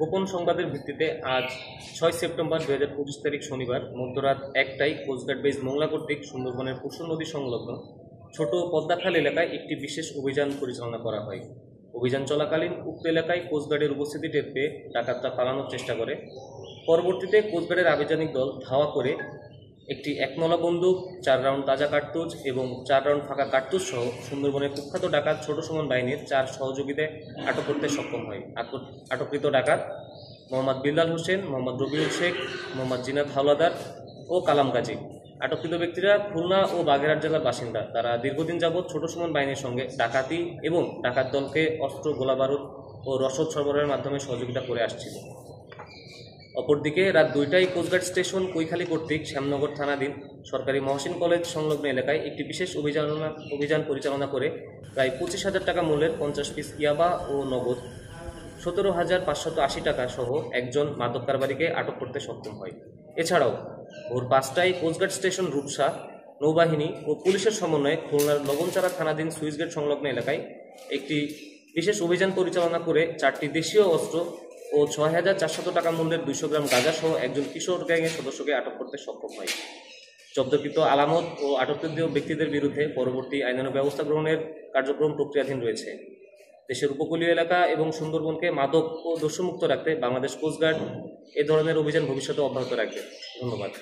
গোপন সংবাদের ভিত্তিতে আজ 6 সেপ্টেম্বর 2025 তারিখ শনিবার মধ্যরাত 1টায় কোস্টগার্ড বেস মোংলা কর্তৃক সুন্দরবনের পশুর নদী সংলগ্ন ছোট পদ্মাখাল এলাকায় একটি বিশেষ অভিযান পরিচালনা করা হয়। অভিযান চলাকালীন উক্ত এলাকায় কোস্টগার্ডের উপস্থিতি টের পেয়ে ডাকাতরা পালানোর চেষ্টা করে। পরবর্তীতে কোস্টগার্ডের আভিযানিক দল ধাওয়া করে একটি 1নলা বন্দুক, 4 রাউন্ড তাজা কার্তুজ এবং 4 রাউন্ড ফাঁকা কার্তুজ সহ সুন্দরবনের কুখ্যাত ডাকাত ছোট সুমন বাহিনীর 4 সহযোগীদের আটক করতে সক্ষম হয়। আটককৃত ডাকাত মোহাম্মদ বিল্লাল হোসেন, মোহাম্মদ রবিউল শেখ, মোহাম্মদ জিনাত হাওলাদার ও কালাম গাজী। আটককৃত ব্যক্তিরা খুলনা ও বাগেরহাট জেলার বাসিন্দা। তারা দীর্ঘদিন যাবৎ ছোট সুমন বাহিনীর সঙ্গে ডাকাতি এবং ডাকাত দলকে অস্ত্র, গোলাবারুদ ও রসদ সরবরাহের মাধ্যমে সহযোগিতা করে আসছিল। অপরদিকে রাত 2টায় কোস্টগার্ড স্টেশন কৈখালী কর্তৃক শ্যামনগর থানাধীন সরকারি মহসিন কলেজ সংলগ্ন এলাকায় একটি বিশেষ অভিযান পরিচালনা করে প্রায় 25,000 টাকা মূল্যের 50 পিস ইয়াবা ও নগদ 17,580 টাকা সহ একজন মাদক কারবারিকে আটক করতে সক্ষম হয়। এছাড়াও ভোর 5টায় কোস্টগার্ড স্টেশন রূপসা, নৌবাহিনী ও পুলিশের সমন্বয়ে খুলনার লবণচারা থানাধীন সুইচগেট সংলগ্ন এলাকায় একটি বিশেষ অভিযান পরিচালনা করে 4টি দেশীয় অস্ত্র ও 6,400 টাকা মূল্যের 200 গ্রাম গাঁজা সহ একজন কিশোর গ্যাংয়ের সদস্যকে আটক করতে সক্ষম হয়। জব্দকৃত আলামত ও আটককৃত ব্যক্তিদের বিরুদ্ধে পরবর্তী আইনানুগ ব্যবস্থা গ্রহণের কার্যক্রম প্রক্রিয়াধীন রয়েছে। দেশের উপকূলীয় এলাকা এবং সুন্দরবনকে মাদক ও দস্যুমুক্ত রাখতে বাংলাদেশ কোস্টগার্ড এ ধরনের অভিযান ভবিষ্যতে অব্যাহত রাখবে। ধন্যবাদ।